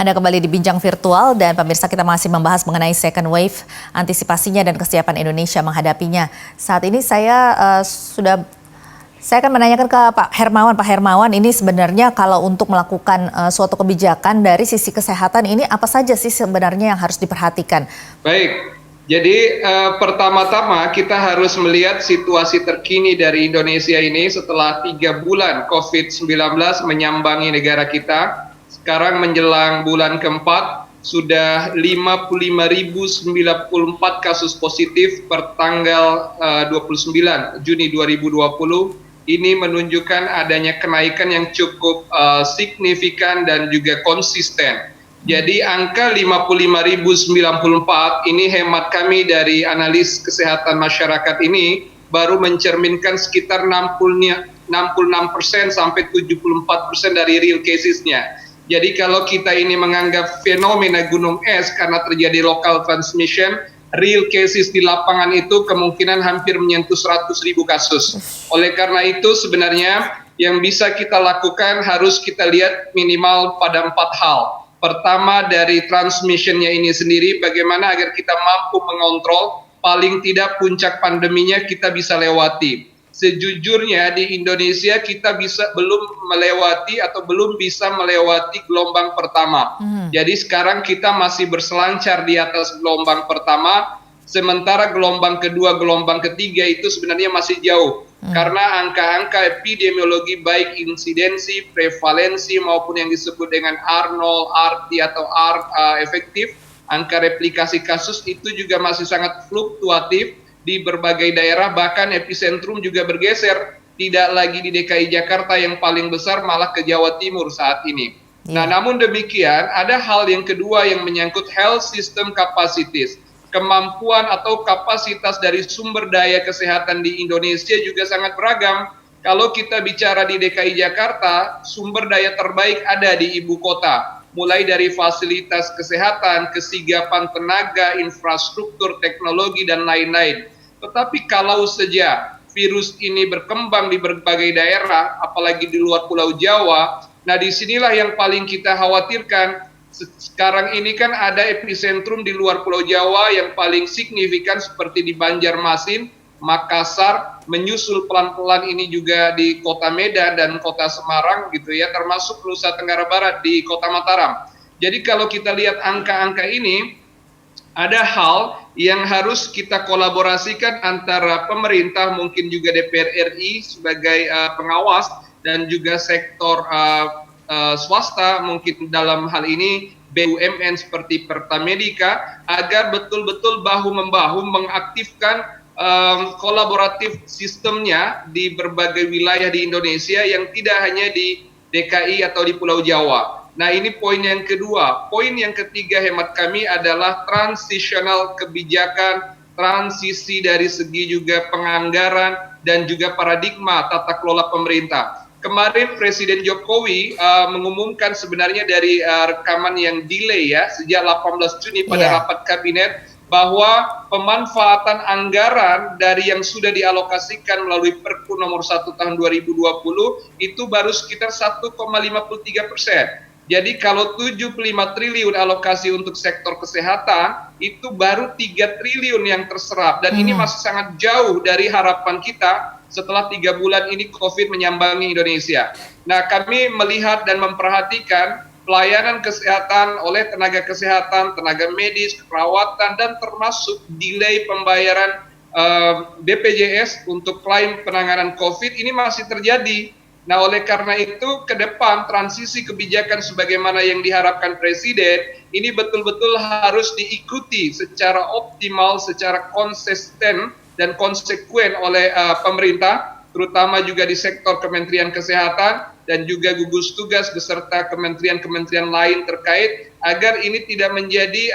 Anda kembali di Bincang Virtual dan pemirsa, kita masih membahas mengenai second wave, antisipasinya dan kesiapan Indonesia menghadapinya. Saat ini saya akan menanyakan ke Pak Hermawan. Pak Hermawan, ini sebenarnya kalau untuk melakukan suatu kebijakan dari sisi kesehatan ini apa saja sih sebenarnya yang harus diperhatikan? Baik, jadi pertama-tama kita harus melihat situasi terkini dari Indonesia ini setelah 3 bulan COVID-19 menyambangi negara kita. Sekarang menjelang bulan keempat, sudah 55.094 kasus positif per tanggal 29 Juni 2020. Ini menunjukkan adanya kenaikan yang cukup signifikan dan juga konsisten. Jadi angka 55.094 ini hemat kami dari analis kesehatan masyarakat ini baru mencerminkan sekitar 66% sampai 74% dari real casesnya. Jadi kalau kita ini menganggap fenomena gunung es karena terjadi local transmission, real cases di lapangan itu kemungkinan hampir menyentuh 100.000 kasus. Oleh karena itu sebenarnya yang bisa kita lakukan harus kita lihat minimal pada 4 hal. Pertama, dari transmissionnya ini sendiri, bagaimana agar kita mampu mengontrol, paling tidak puncak pandeminya kita bisa lewati. Sejujurnya di Indonesia kita belum bisa melewati gelombang pertama. Jadi sekarang kita masih berselancar di atas gelombang pertama, sementara gelombang kedua, gelombang ketiga itu sebenarnya masih jauh. Karena angka-angka epidemiologi baik insidensi, prevalensi maupun yang disebut dengan R0, RT atau R efektif, angka replikasi kasus itu juga masih sangat fluktuatif di berbagai daerah, bahkan epicentrum juga bergeser, tidak lagi di DKI Jakarta yang paling besar, malah ke Jawa Timur saat ini. Nah, namun demikian ada hal yang kedua yang menyangkut health system capacities. Kemampuan atau kapasitas dari sumber daya kesehatan di Indonesia juga sangat beragam. Kalau kita bicara di DKI Jakarta, sumber daya terbaik ada di ibu kota. Mulai dari fasilitas kesehatan, kesigapan tenaga, infrastruktur, teknologi, dan lain-lain. Tetapi kalau saja virus ini berkembang di berbagai daerah, apalagi di luar Pulau Jawa, nah disinilah yang paling kita khawatirkan. Sekarang ini kan ada epicentrum di luar Pulau Jawa yang paling signifikan seperti di Banjarmasin, Makassar, menyusul pelan-pelan ini juga di Kota Medan dan Kota Semarang gitu ya, termasuk Nusa Tenggara Barat di Kota Mataram. Jadi kalau kita lihat angka-angka ini, ada hal yang harus kita kolaborasikan antara pemerintah, mungkin juga DPR RI sebagai pengawas, dan juga sektor swasta, mungkin dalam hal ini BUMN seperti Pertamedika, agar betul-betul bahu-membahu mengaktifkan kolaboratif sistemnya di berbagai wilayah di Indonesia yang tidak hanya di DKI atau di Pulau Jawa. Nah, ini poin yang kedua. Poin yang ketiga hemat kami adalah transisional kebijakan, transisi dari segi juga penganggaran dan juga paradigma tata kelola pemerintah. Kemarin Presiden Jokowi mengumumkan sebenarnya dari rekaman yang delay ya, sejak 18 Juni pada rapat kabinet, bahwa pemanfaatan anggaran dari yang sudah dialokasikan melalui Perpu nomor 1 tahun 2020 itu baru sekitar 1,53%. Jadi kalau 75 triliun alokasi untuk sektor kesehatan, itu baru 3 triliun yang terserap. Dan ini masih sangat jauh dari harapan kita setelah 3 bulan ini COVID menyambangi Indonesia. Nah, kami melihat dan memperhatikan pelayanan kesehatan oleh tenaga kesehatan, tenaga medis, perawatan, dan termasuk delay pembayaran BPJS untuk klaim penanganan COVID ini masih terjadi. Nah, oleh karena itu ke depan transisi kebijakan sebagaimana yang diharapkan Presiden ini betul-betul harus diikuti secara optimal, secara konsisten dan konsekuen oleh pemerintah, terutama juga di sektor Kementerian Kesehatan dan juga gugus tugas beserta kementerian-kementerian lain terkait, agar ini tidak menjadi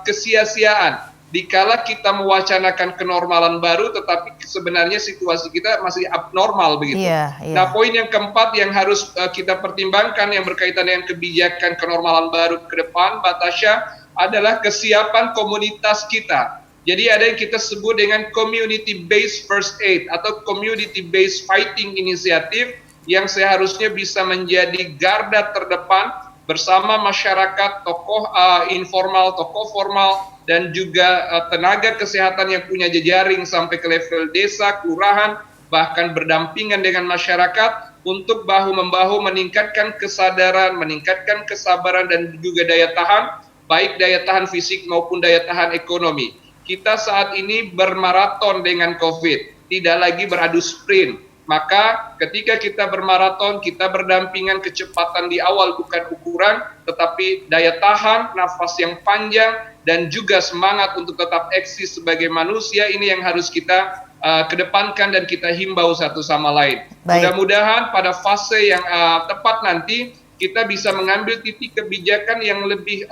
kesia-siaan. Dikala kita mewacanakan kenormalan baru, tetapi sebenarnya situasi kita masih abnormal begitu. Nah, poin yang keempat yang harus kita pertimbangkan yang berkaitan dengan kebijakan kenormalan baru ke depan, Mbak Tasya, adalah kesiapan komunitas kita. Jadi ada yang kita sebut dengan community-based first aid atau community-based fighting initiative yang seharusnya bisa menjadi garda terdepan bersama masyarakat, tokoh informal, tokoh formal, dan juga tenaga kesehatan yang punya jejaring sampai ke level desa, kelurahan, bahkan berdampingan dengan masyarakat untuk bahu-membahu meningkatkan kesadaran, meningkatkan kesabaran dan juga daya tahan, baik daya tahan fisik maupun daya tahan ekonomi. Kita saat ini bermaraton dengan COVID, tidak lagi beradu sprint. Maka ketika kita bermaraton, kita berdampingan, kecepatan di awal bukan ukuran, tetapi daya tahan, nafas yang panjang, dan juga semangat untuk tetap eksis sebagai manusia ini yang harus kita kedepankan dan kita himbau satu sama lain. Mudah-mudahan pada fase yang tepat nanti kita bisa mengambil titik kebijakan yang lebih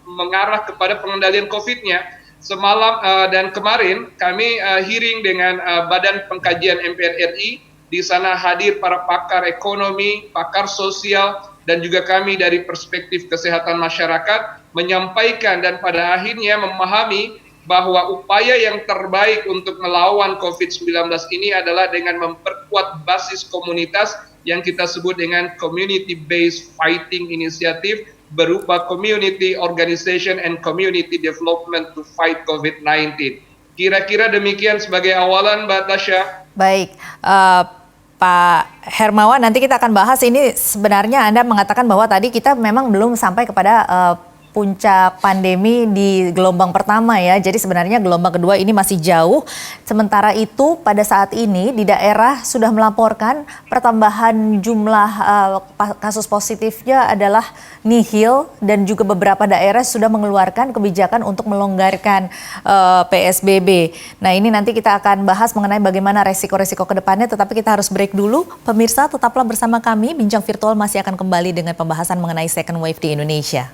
mengarah kepada pengendalian COVID-nya. Semalam dan kemarin kami hearing dengan Badan Pengkajian MPR RI. Di sana hadir para pakar ekonomi, pakar sosial, dan juga kami dari perspektif kesehatan masyarakat menyampaikan dan pada akhirnya memahami bahwa upaya yang terbaik untuk melawan COVID-19 ini adalah dengan memperkuat basis komunitas yang kita sebut dengan Community-Based Fighting Initiative berupa Community Organization and Community Development to fight COVID-19. Kira-kira demikian sebagai awalan, Mbak Tasya. Baik, Pak Hermawan, nanti kita akan bahas ini. Sebenarnya Anda mengatakan bahwa tadi kita memang belum sampai kepada puncak pandemi di gelombang pertama ya. Jadi sebenarnya gelombang kedua ini masih jauh. Sementara itu pada saat ini di daerah sudah melaporkan pertambahan jumlah kasus positifnya adalah nihil dan juga beberapa daerah sudah mengeluarkan kebijakan untuk melonggarkan PSBB. Nah ini nanti kita akan bahas mengenai bagaimana resiko-resiko ke depannya, tetapi kita harus break dulu. Pemirsa tetaplah bersama kami, Bincang Virtual masih akan kembali dengan pembahasan mengenai second wave di Indonesia.